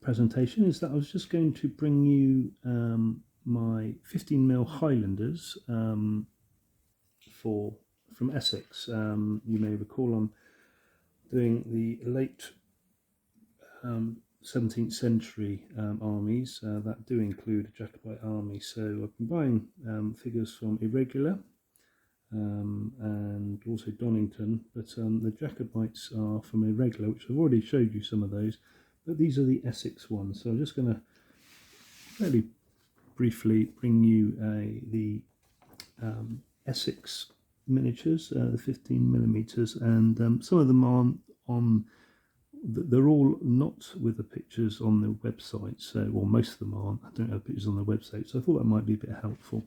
presentation is that I was just going to bring you my 15mm Highlanders from Essex. You may recall I'm doing the late 17th century armies that do include a Jacobite army. So I've been buying figures from Irregular and also Donington, but the Jacobites are from Irregular, which I've already showed you some of those, but these are the Essex ones. So I'm just going to fairly briefly bring you the Essex Miniatures, the 15mm, and some of them aren't on. They're all not with the pictures on the website, so, or most of them aren't. I don't have pictures on the website, so I thought that might be a bit helpful.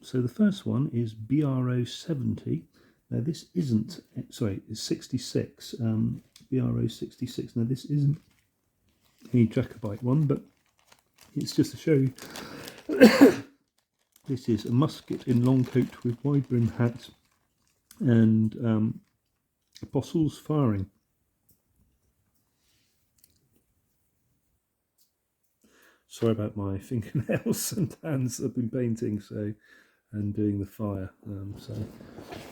So the first one is BRO 70. Now this isn't, sorry, it's 66. BRO 66. Now this isn't a Jacobite one, but it's just to show you. This is a musket in long coat with wide brim hat and apostles firing. Sorry about my fingernails and hands. I've been painting and doing the fire, so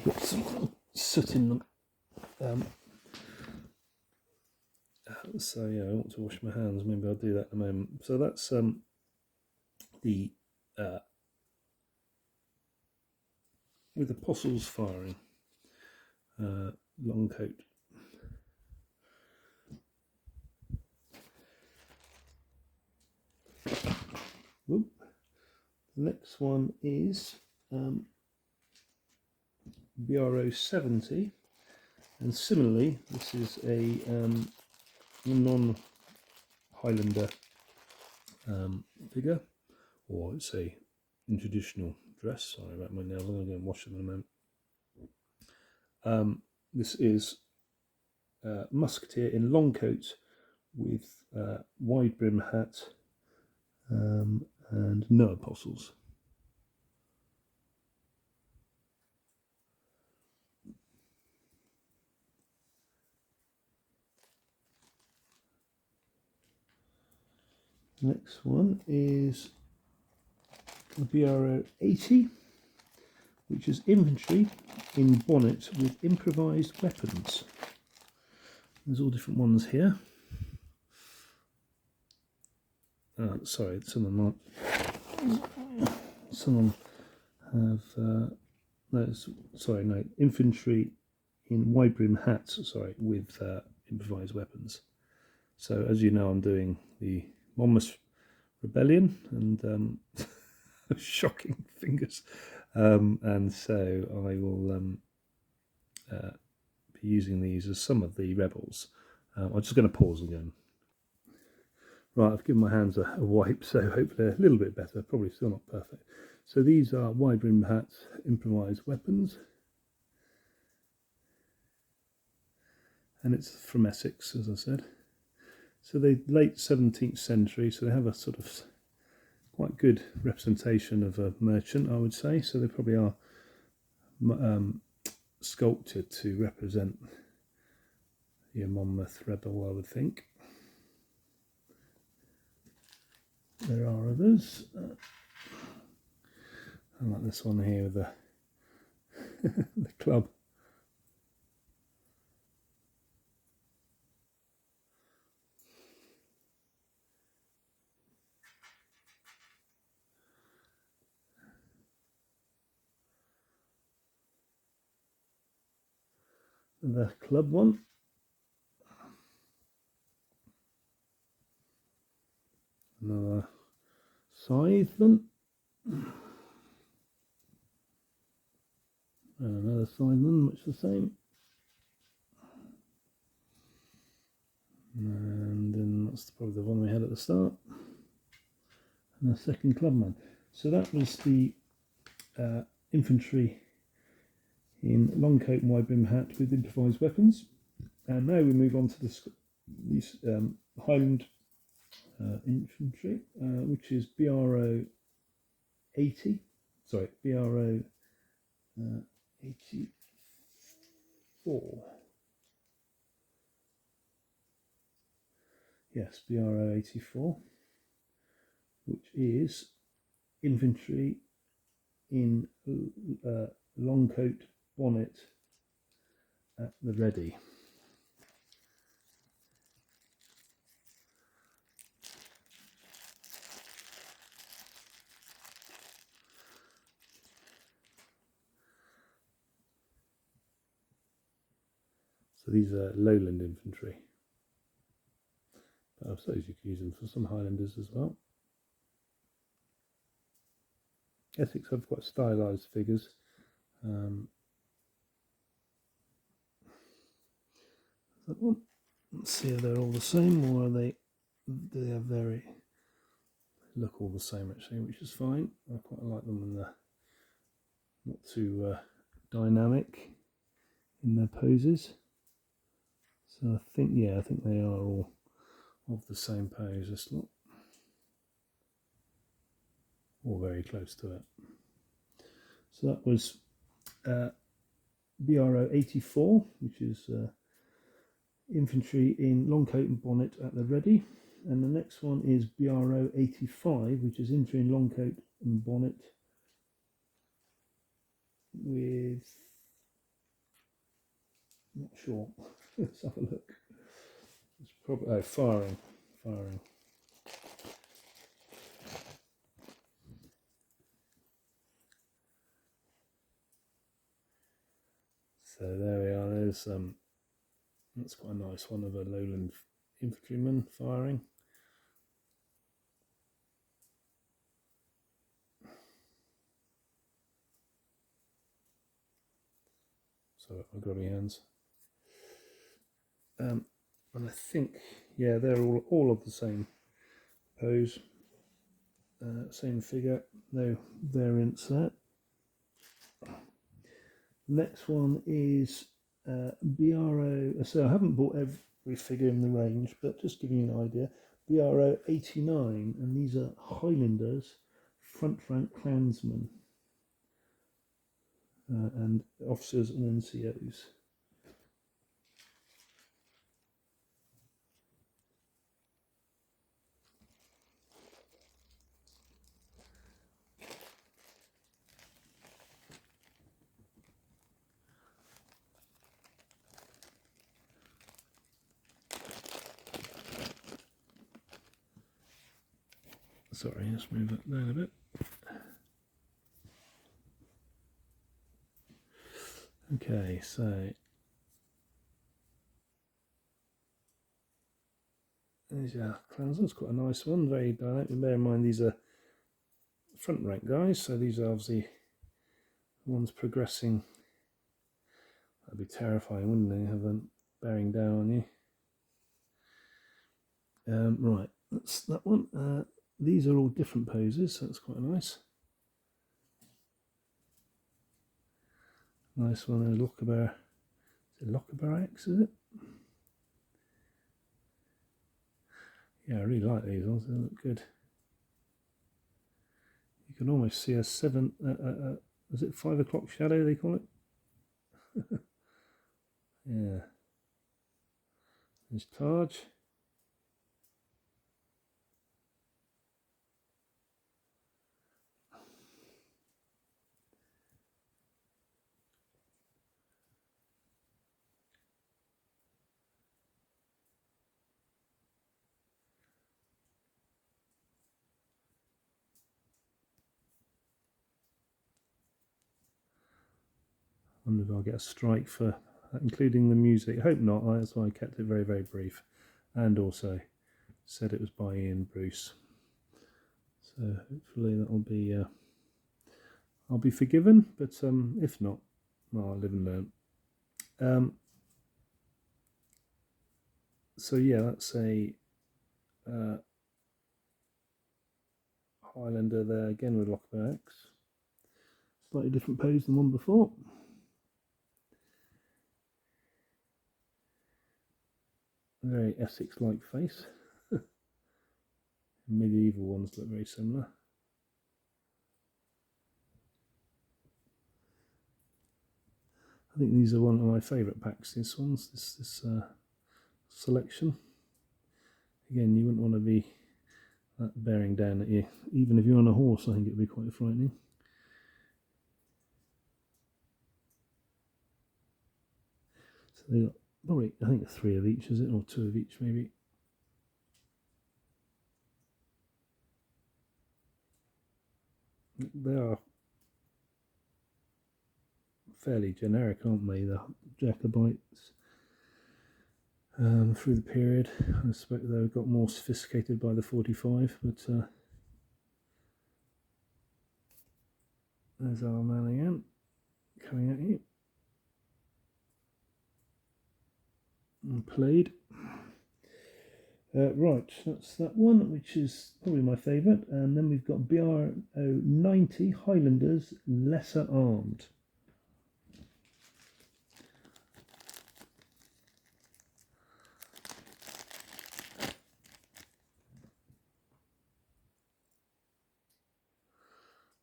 got some soot in them. So yeah, I want to wash my hands. Maybe I'll do that in a moment. So that's the with apostles firing, long coat. Whoop. The next one is BRO 70, and similarly this is a non-Highlander figure, or it's a in traditional dress. Sorry about my nails, I'm going to go and wash them in a moment. This is musketeer in long coat with wide brim hat and no apostles. Next one is the BRO 80, which is infantry in bonnet with improvised weapons. There's all different ones here. Sorry, some of them aren't. Some of them have no, infantry in wide brim hats, sorry, with improvised weapons. So as you know, I'm doing the Monmouth Rebellion and shocking fingers, and so I will be using these as some of the rebels. I'm just going to pause again. Right, I've given my hands a wipe, so hopefully a little bit better, probably still not perfect. So these are wide brim hats, improvised weapons, and it's from Essex, as I said. So the late 17th century, so they have a sort of quite good representation of a merchant, I would say. So they probably are sculpted to represent your Monmouth rebel, I would think. There are others. I like this one here with the the club. The club one. Another scytheman. And another scytheman, much the same. And then that's probably the one we had at the start. And the second clubman. So that was the infantry in long coat and wide brim hat with improvised weapons. And now we move on to these Highland infantry, which is BRO 80. Sorry, BRO 84. Yes, BRO 84, which is infantry in long coat bonnet at the ready. So these are lowland infantry. But I suppose you could use them for some Highlanders as well. Essex have quite stylised figures. That one. Let's see if they're all the same, or are they? They are very look all the same actually, which is fine. I quite like them when they're not too dynamic in their poses. So I think they are all of the same pose. It's not all very close to it. So that was BRO 84, which is infantry in long coat and bonnet at the ready. And the next one is BRO 85, which is infantry in long coat and bonnet with, not sure, let's have a look. It's probably, firing. So there we are, there's that's quite a nice one of a lowland infantryman firing. So I've got my hands. And I think, yeah, they're all of the same pose, same figure, no variants there. Next one is BRO, so I haven't bought every figure in the range, but just giving you an idea, BRO 89, and these are Highlanders, front rank clansmen, and officers and NCOs. Sorry, let's move that down a bit. Okay, so there's our clansmen. It's quite a nice one, very dynamic. Bear in mind these are front rank guys, so these are obviously the ones progressing. That'd be terrifying, wouldn't they? Have them bearing down on you. Right, that's that one. These are all different poses, so that's quite nice. Nice one, a Lockerbie. Is it Lockerbie X, is it? Yeah, I really like these ones, they look good. You can almost see a is it 5 o'clock shadow they call it? Yeah. There's Taj. I wonder if I'll get a strike for including the music. I hope not, that's why I kept it very, very brief. And also said it was by Ian Bruce. So hopefully that'll be, I'll be forgiven, but if not, well, I'll live and learn. So yeah, that's a Highlander there, again with Lockerbie X. Slightly different pose than one before. Very Essex-like face. Medieval ones look very similar. I think these are one of my favourite packs, this selection. again, you wouldn't want to be bearing down at you. Even if you're on a horse, I think it'd be quite frightening. So they got probably, I think 3 of each, is it, or 2 of each maybe. They are fairly generic, aren't they, the Jacobites? Through the period, I suspect they got more sophisticated by the 45, but there's our man again, coming at you. And played. Right, that's that one, which is probably my favourite. And then we've got BRO 90 Highlanders Lesser Armed.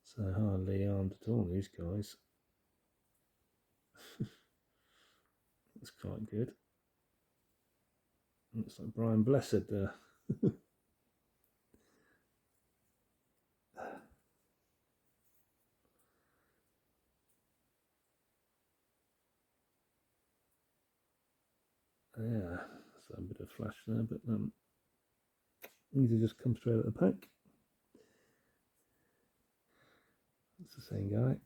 So hardly armed at all, these guys. That's quite good. Looks like Brian Blessed there. Yeah, so a bit of flash there, but these have just come straight out of the pack. It's the same guy.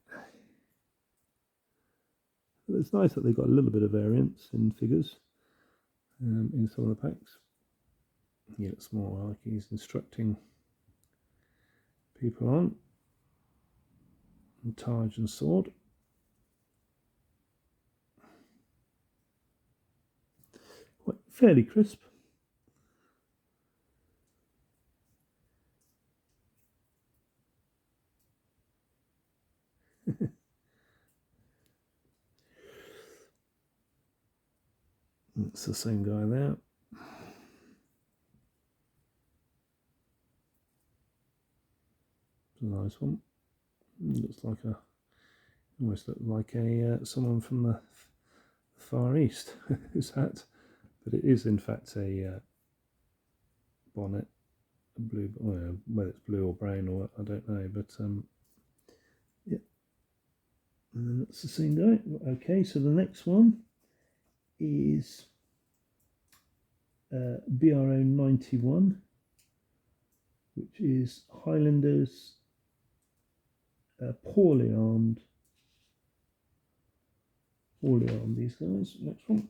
But it's nice that they've got a little bit of variance in figures in some of the packs. He looks more like he's instructing people on. And Taj and sword. Quite fairly crisp. It's the same guy there. It's a nice one. Looks like almost looked like someone from the Far East. His hat, but it is in fact a bonnet, a blue. Well, whether it's blue or brown or what, I don't know, but yeah. And then that's the same guy. Okay, so the next one is BRO 91, which is Highlanders poorly armed. These guys. Next one.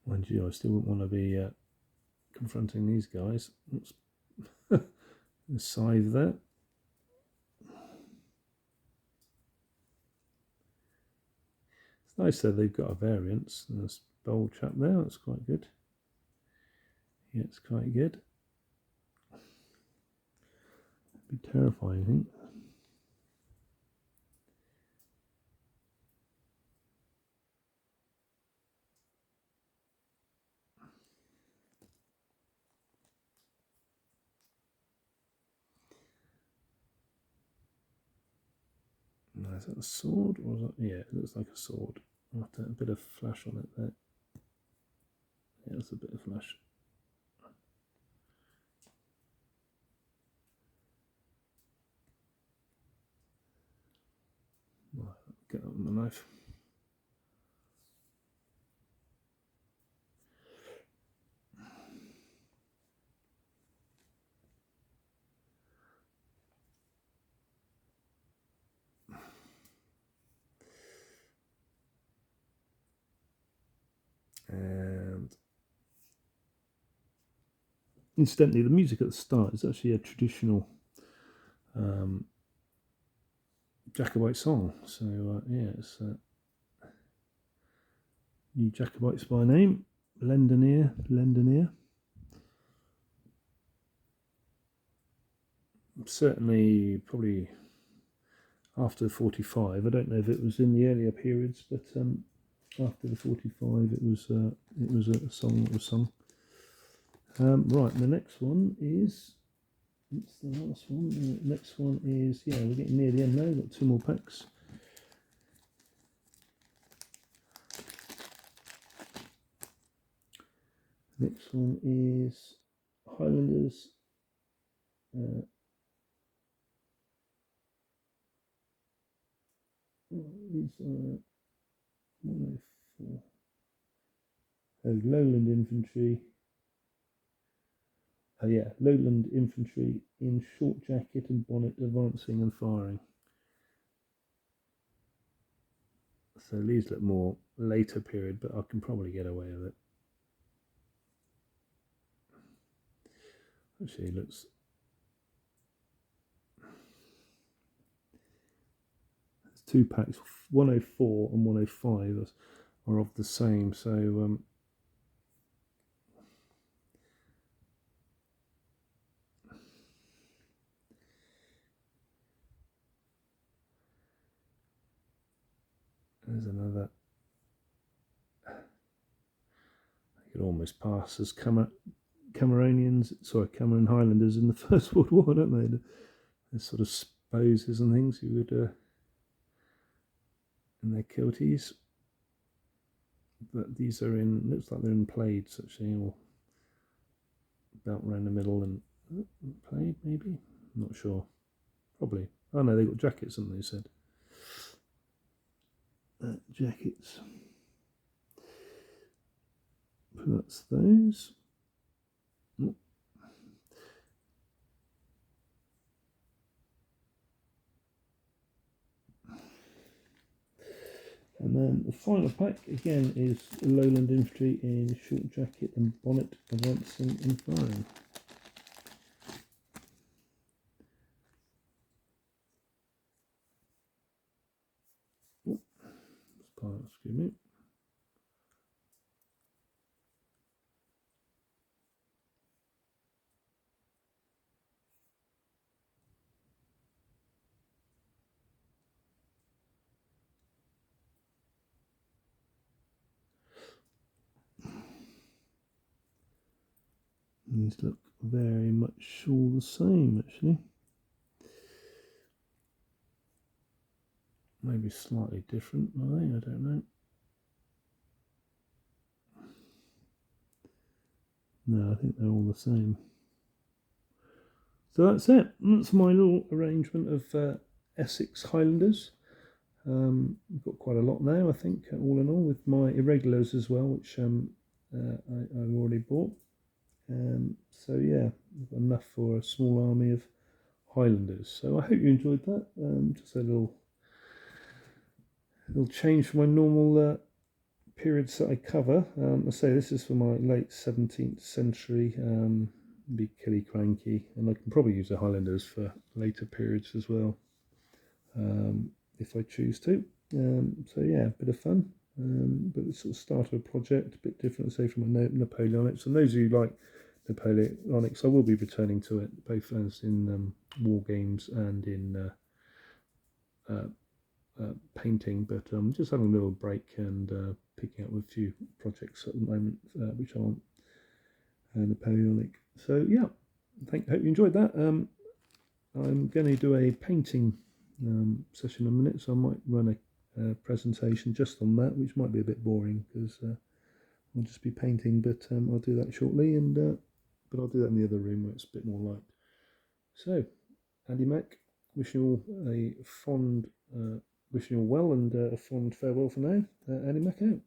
Mind you, I still wouldn't want to be confronting these guys. Oops. The scythe there. It's nice that they've got a variance. There's bold chap there, that's quite good. Yeah, it's quite good. It'd be terrifying, I think. Now, is that a sword or is that, yeah, it looks like a sword. I'll have to have a bit of flash on it there. Yeah, that's a bit of flash. Right, get that with my knife. And incidentally, the music at the start is actually a traditional Jacobite song. So yeah, it's New Jacobites by name, lend an ear. Certainly, probably after the 45. I don't know if it was in the earlier periods, but after the 45, it was a song that was sung. Right, the next one is That's the last one. The next one is, yeah, we're getting near the end now. We've got 2 more packs. Next one is Highlanders. These are 104. Oh, Lowland Infantry. Oh yeah, Lowland Infantry in short jacket and bonnet, advancing and firing. So these look more later period, but I can probably get away with it. Actually, it looks. There's 2 packs, 104 and 105 are of the same. So there's another. I could almost pass as Cameronians, sorry, Cameron Highlanders in the First World War, don't they? The sort of sposes and things you would in their kilties. But these are in, looks like they're in plaids actually, or belt around the middle and plaid maybe. I'm not sure. Probably. Oh no, they got jackets, haven't they? Said jackets. That's those. And then the final pack again is Lowland Infantry in short jacket and bonnet, advancing and firing. Excuse me. These look very much all the same actually. Maybe slightly different, are they? I don't know. No, I think they're all the same. So that's it. That's my little arrangement of Essex Highlanders. We've got quite a lot now, I think, all in all, with my irregulars as well, which I've already bought. So yeah, we've got enough for a small army of Highlanders. So I hope you enjoyed that. Just a little change from my normal periods that I cover. I say this is for my late 17th century. Be killy cranky, and I can probably use the Highlanders for later periods as well, if I choose to. So yeah, a bit of fun. But the sort of start of a project, a bit different, say, from my Napoleonics. And those of you like Napoleonics, I will be returning to it, both as in war games and in painting. But just having a little break and picking up a few projects at the moment, which aren't Napoleonic. So yeah, hope you enjoyed that. I'm going to do a painting session in a minute, so I might run a presentation just on that, which might be a bit boring because I'll just be painting, but I'll do that shortly, and but I'll do that in the other room where it's a bit more light. So, Andy Mac, wishing you all a fond, wishing you all well, and a fond farewell for now. Andy Mac out.